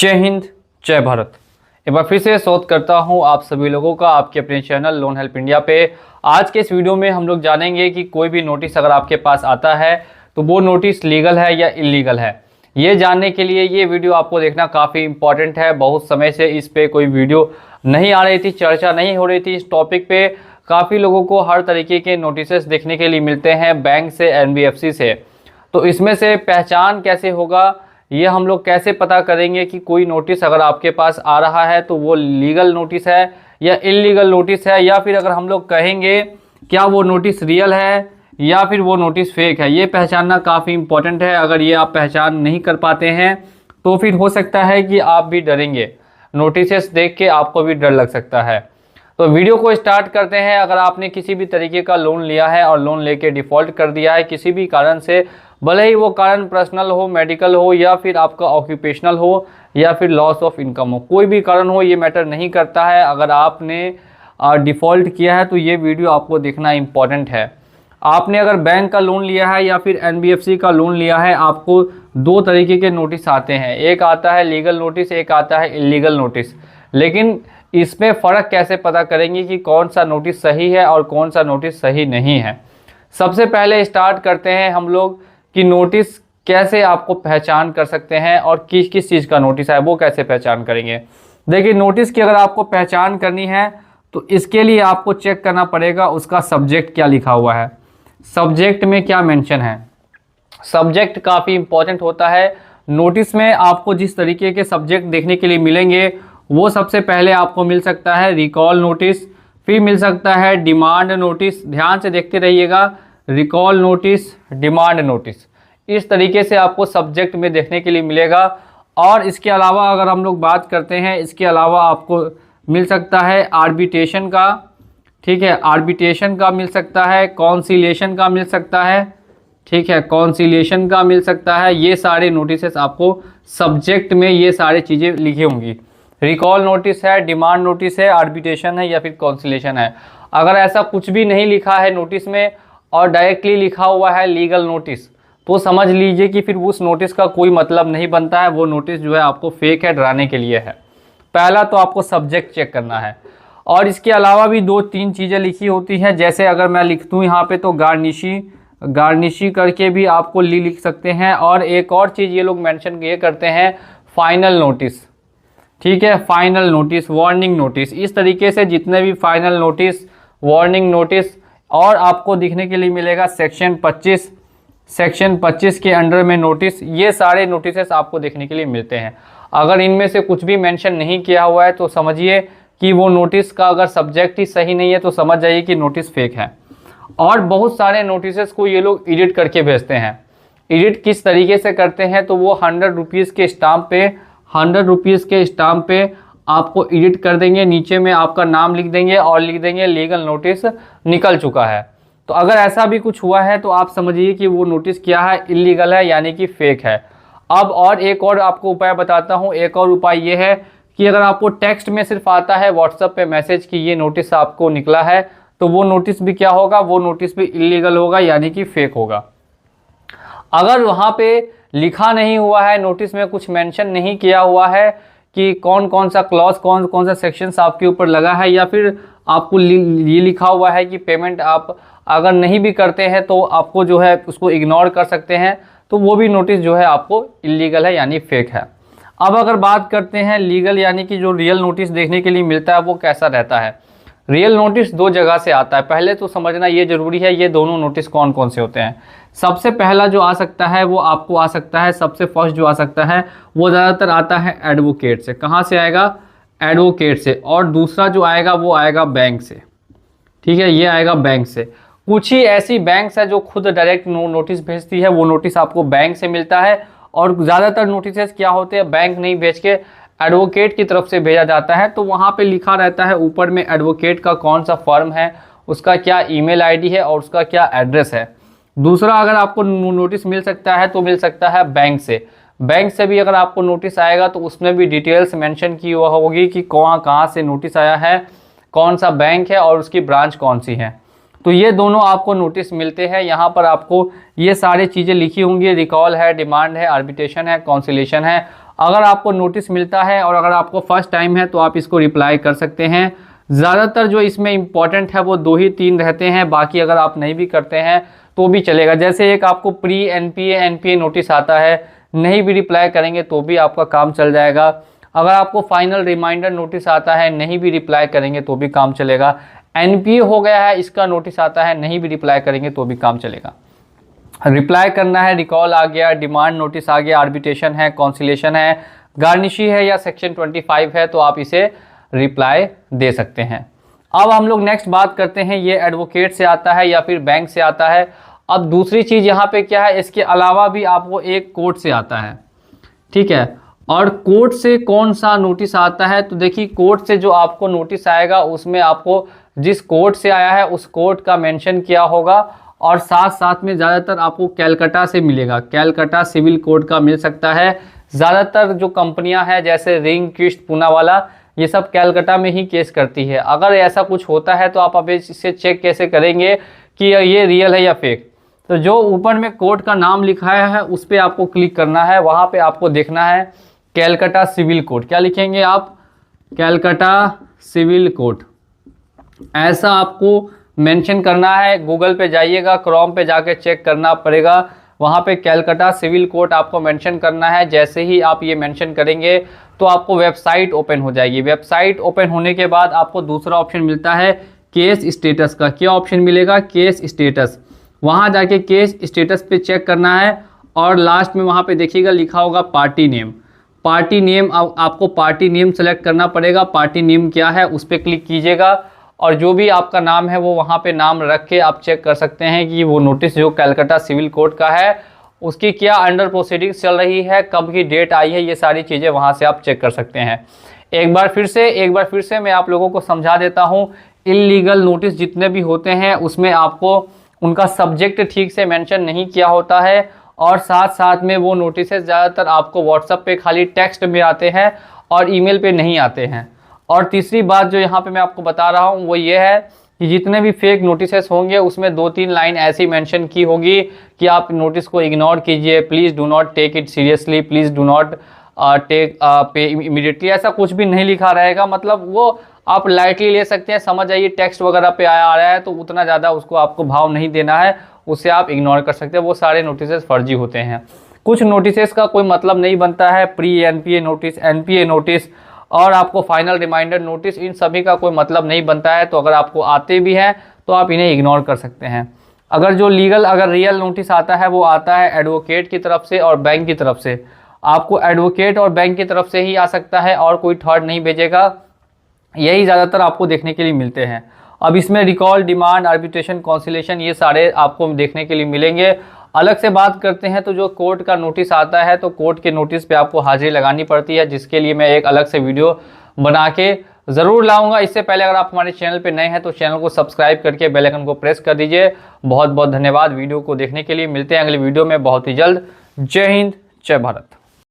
जय हिंद, जय भारत। एक बार फिर से स्वागत करता हूं आप सभी लोगों का आपके अपने चैनल लोन हेल्प इंडिया पे। आज के इस वीडियो में हम लोग जानेंगे कि कोई भी नोटिस अगर आपके पास आता है तो वो नोटिस लीगल है या इलीगल है। ये जानने के लिए ये वीडियो आपको देखना काफ़ी इंपॉर्टेंट है। बहुत समय से इस पे कोई वीडियो नहीं आ रही थी, चर्चा नहीं हो रही थी इस टॉपिक पे। काफ़ी लोगों को हर तरीके के नोटिस देखने के लिए मिलते हैं बैंक से, एनबीएफसी से। तो इसमें से पहचान कैसे होगा, ये हम लोग कैसे पता करेंगे कि कोई नोटिस अगर आपके पास आ रहा है तो वो लीगल नोटिस है या इलीगल नोटिस है, या फिर अगर हम लोग कहेंगे क्या वो नोटिस रियल है या फिर वो नोटिस फेक है। ये पहचानना काफ़ी इंपॉर्टेंट है। अगर ये आप पहचान नहीं कर पाते हैं तो फिर हो सकता है कि आप भी डरेंगे, नोटिसेस देख के आपको भी डर लग सकता है। तो वीडियो को स्टार्ट करते हैं। अगर आपने किसी भी तरीके का लोन लिया है और लोन लेके डिफ़ॉल्ट कर दिया है किसी भी कारण से, भले ही वो कारण पर्सनल हो, मेडिकल हो, या फिर आपका ऑक्यूपेशनल हो, या फिर लॉस ऑफ इनकम हो, कोई भी कारण हो, ये मैटर नहीं करता है। अगर आपने डिफ़ॉल्ट किया है तो ये वीडियो आपको देखना इम्पॉर्टेंट है। आपने अगर बैंक का लोन लिया है या फिर एनबीएफसी का लोन लिया है, आपको दो तरीके के नोटिस आते हैं। एक आता है लीगल नोटिस, एक आता है इलीगल नोटिस। लेकिन इसमें फ़र्क कैसे पता करेंगे कि कौन सा नोटिस सही है और कौन सा नोटिस सही नहीं है। सबसे पहले स्टार्ट करते हैं हम लोग कि नोटिस कैसे आपको पहचान कर सकते हैं और किस किस चीज़ का नोटिस है वो कैसे पहचान करेंगे। देखिए, नोटिस की अगर आपको पहचान करनी है तो इसके लिए आपको चेक करना पड़ेगा उसका सब्जेक्ट क्या लिखा हुआ है, सब्जेक्ट में क्या मेंशन है। सब्जेक्ट काफ़ी इंपॉर्टेंट होता है। नोटिस में आपको जिस तरीके के सब्जेक्ट देखने के लिए मिलेंगे वो सबसे पहले आपको मिल सकता है रिकॉल नोटिस, फिर मिल सकता है डिमांड नोटिस। ध्यान से देखते रहिएगा, रिकॉल नोटिस, डिमांड नोटिस, इस तरीके से आपको सब्जेक्ट में देखने के लिए मिलेगा। और इसके अलावा अगर हम लोग बात करते हैं, इसके अलावा आपको मिल सकता है आर्बिट्रेशन का, ठीक है, आर्बिट्रेशन का मिल सकता है, कॉन्सिलिएशन का मिल सकता है, ठीक है, कॉन्सिलिएशन का मिल सकता है। ये सारे नोटिसेस आपको सब्जेक्ट में ये सारी चीज़ें लिखी होंगी। रिकॉल नोटिस है, डिमांड नोटिस है, आर्बिट्रेशन है या फिर कॉन्सिलिएशन है। अगर ऐसा कुछ भी नहीं लिखा है नोटिस में और डायरेक्टली लिखा हुआ है लीगल नोटिस, तो समझ लीजिए कि फिर उस नोटिस का कोई मतलब नहीं बनता है। वो नोटिस जो है आपको फेक है, डराने के लिए है। पहला तो आपको सब्जेक्ट चेक करना है। और इसके अलावा भी दो तीन चीज़ें लिखी होती हैं। जैसे अगर मैं लिख दूँ यहाँ पे तो गार्निशी करके भी आपको लिख सकते हैं। और एक और चीज़ ये लोग मेंशन ये करते हैं, फाइनल नोटिस, ठीक है, फाइनल नोटिस, वार्निंग नोटिस। इस तरीके से जितने भी फाइनल नोटिस, वार्निंग नोटिस, और आपको दिखने के लिए मिलेगा सेक्शन 25 के अंडर में नोटिस। ये सारे नोटिसेस आपको देखने के लिए मिलते हैं। अगर इनमें से कुछ भी मेंशन नहीं किया हुआ है तो समझिए कि वो नोटिस का अगर सब्जेक्ट ही सही नहीं है तो समझ जाइए कि नोटिस फेक है। और बहुत सारे नोटिसेस को ये लोग एडिट करके भेजते हैं। एडिट किस तरीके से करते हैं तो वो 100 रुपीज़ के स्टाम्प पे आपको एडिट कर देंगे। नीचे में आपका नाम लिख देंगे और लिख देंगे लीगल नोटिस निकल चुका है। तो अगर ऐसा भी कुछ हुआ है तो आप समझिए कि वो नोटिस क्या है, इलीगल है, यानी कि फेक है। अब और एक और आपको उपाय बताता हूँ। एक और उपाय ये है कि अगर आपको टेक्स्ट में सिर्फ आता है व्हाट्सएप पे मैसेज कि ये नोटिस आपको निकला है, तो वो नोटिस भी क्या होगा, वो नोटिस भी इलीगल होगा, यानी कि फेक होगा। अगर वहाँ पे लिखा नहीं हुआ है, नोटिस में कुछ मेंशन नहीं किया हुआ है कि कौन कौन सा क्लॉज, कौन कौन सा सेक्शंस आपके ऊपर लगा है, या फिर आपको ये लिखा हुआ है कि पेमेंट आप अगर नहीं भी करते हैं तो आपको जो है उसको इग्नोर कर सकते हैं, तो वो भी नोटिस जो है आपको इलीगल है, यानी फेक है। अब अगर बात करते हैं लीगल, यानी कि जो रियल नोटिस देखने के लिए मिलता है वो कैसा रहता है। रियल नोटिस दो जगह से आता है। पहले तो समझना ये ज़रूरी है ये दोनों नोटिस कौन कौन से होते हैं। सबसे पहला जो आ सकता है वो आपको आ सकता है, सबसे फर्स्ट जो आ सकता है वो ज़्यादातर आता है एडवोकेट से। कहाँ से आएगा? एडवोकेट से। और दूसरा जो आएगा वो आएगा बैंक से, ठीक है, ये आएगा बैंक से। कुछ ही ऐसी बैंक्स है जो खुद डायरेक्ट नोटिस भेजती है, वो नोटिस आपको बैंक से मिलता है। और ज़्यादातर नोटिस क्या होते हैं, बैंक नहीं भेज के एडवोकेट की तरफ से भेजा जाता है। तो वहाँ पे लिखा रहता है ऊपर में एडवोकेट का कौन सा फर्म है, उसका क्या ईमेल आईडी है और उसका क्या एड्रेस है। दूसरा अगर आपको नोटिस मिल सकता है तो मिल सकता है बैंक से। बैंक से भी अगर आपको नोटिस आएगा तो उसमें भी डिटेल्स मेंशन की हुआ होगी कि कहाँ से नोटिस आया है, कौन सा बैंक है और उसकी ब्रांच कौन सी है। तो ये दोनों आपको नोटिस मिलते हैं। यहाँ पर आपको ये सारी चीज़ें लिखी होंगी, रिकॉल है, डिमांड है, आर्बिट्रेशन है, कॉन्सिलेशन है। अगर आपको नोटिस मिलता है और अगर आपको फर्स्ट टाइम है तो आप इसको रिप्लाई कर सकते हैं। ज़्यादातर जो इसमें इम्पॉर्टेंट है वो 2 ही 3 रहते हैं, बाकी अगर आप नहीं भी करते हैं तो भी चलेगा। जैसे एक आपको प्री एनपीए नोटिस आता है, नहीं भी रिप्लाई करेंगे तो भी आपका काम चल जाएगा। अगर आपको फाइनल रिमाइंडर नोटिस आता है, नहीं भी रिप्लाई करेंगे तो भी काम चलेगा। एनपीए हो गया है, इसका नोटिस आता है, नहीं भी रिप्लाई करेंगे तो भी काम चलेगा। रिप्लाई करना है, रिकॉल आ गया, डिमांड नोटिस आ गया, आर्बिट्रेशन है, कॉन्सिलेशन है, गार्निशी है या सेक्शन 25 है, तो आप इसे रिप्लाई दे सकते हैं। अब हम लोग नेक्स्ट बात करते हैं, ये एडवोकेट से आता है या फिर बैंक से आता है। अब दूसरी चीज़ यहाँ पे क्या है, इसके अलावा भी आपको एक कोर्ट से आता है, ठीक है। और कोर्ट से कौन सा नोटिस आता है, तो देखिए कोर्ट से जो आपको नोटिस आएगा उसमें आपको जिस कोर्ट से आया है उस कोर्ट का मेंशन किया होगा, और साथ साथ में ज़्यादातर आपको कैलकाटा से मिलेगा, कैलकाटा सिविल कोर्ट का मिल सकता है। ज़्यादातर जो कंपनियां हैं जैसे रिंग, किस्ट, पूनावाला, ये सब कैलकाटा में ही केस करती है। अगर ऐसा कुछ होता है तो आप अब इससे चेक कैसे करेंगे कि ये रियल है या फेक। तो जो ऊपर में कोर्ट का नाम लिखाया है उस पर आपको क्लिक करना है, वहाँ पे आपको देखना है कैलकाटा सिविल कोर्ट। क्या लिखेंगे आप, कैलकाटा सिविल कोर्ट, ऐसा आपको मेंशन करना है। गूगल पे जाइएगा, क्रोम पे जाके चेक करना पड़ेगा, वहाँ पे कैलकाटा सिविल कोर्ट आपको मेंशन करना है। जैसे ही आप ये मेंशन करेंगे तो आपको वेबसाइट ओपन हो जाएगी। वेबसाइट ओपन होने के बाद आपको दूसरा ऑप्शन मिलता है केस स्टेटस का। क्या ऑप्शन मिलेगा, केस स्टेटस। वहाँ जाके केस स्टेटस पे चेक करना है, और लास्ट में वहाँ पे देखिएगा लिखा होगा पार्टी नेम। पार्टी नेम, आपको पार्टी नेम सेलेक्ट करना पड़ेगा। पार्टी नेम क्या है उस पर क्लिक कीजिएगा, और जो भी आपका नाम है वो वहाँ पे नाम रख के आप चेक कर सकते हैं कि वो नोटिस जो कैलकाटा सिविल कोर्ट का है उसकी क्या अंडर प्रोसीडिंग्स चल रही है, कब की डेट आई है, ये सारी चीज़ें वहाँ से आप चेक कर सकते हैं। एक बार फिर से मैं आप लोगों को समझा देता हूँ। इल्लीगल नोटिस जितने भी होते हैं उसमें आपको उनका सब्जेक्ट ठीक से मेंशन नहीं किया होता है, और साथ साथ में वो नोटिस ज़्यादातर आपको व्हाट्सएप पे खाली टेक्स्ट में आते हैं और ईमेल पे नहीं आते हैं। और तीसरी बात जो यहाँ पे मैं आपको बता रहा हूँ वो ये है कि जितने भी फेक नोटिसेस होंगे उसमें 2-3 लाइन ऐसी मेंशन की होगी कि आप नोटिस को इग्नोर कीजिए, please do not take it seriously, please do not take pay immediately, ऐसा कुछ भी नहीं लिखा रहेगा। मतलब वो आप लाइटली ले सकते हैं, समझ आइए टेक्स्ट वगैरह पे आ रहा है तो उतना ज़्यादा उसको आपको भाव नहीं देना है, उसे आप इग्नोर कर सकते हैं। वो सारे नोटिसेस फर्जी होते हैं। कुछ नोटिसेस का कोई मतलब नहीं बनता है, pre NPA notice, NPA notice और आपको फाइनल रिमाइंडर नोटिस, इन सभी का कोई मतलब नहीं बनता है। तो अगर आपको आते भी हैं तो आप इन्हें इग्नोर कर सकते हैं। अगर जो अगर रियल नोटिस आता है वो आता है एडवोकेट की तरफ से और बैंक की तरफ से। आपको एडवोकेट और बैंक की तरफ से ही आ सकता है और कोई थर्ड नहीं भेजेगा, यही ज़्यादातर आपको देखने के लिए मिलते हैं। अब इसमें रिकॉल, डिमांड, आर्बिट्रेशन, कॉन्सिलेशन, ये सारे आपको देखने के लिए मिलेंगे। अलग से बात करते हैं तो जो कोर्ट का नोटिस आता है तो कोर्ट के नोटिस पे आपको हाजिरी लगानी पड़ती है, जिसके लिए मैं एक अलग से वीडियो बना के ज़रूर लाऊंगा। इससे पहले अगर आप हमारे चैनल पे नए हैं तो चैनल को सब्सक्राइब करके बेल आइकन को प्रेस कर दीजिए। बहुत बहुत धन्यवाद वीडियो को देखने के लिए। मिलते हैं अगली वीडियो में बहुत ही जल्द। जय हिंद, जय भारत।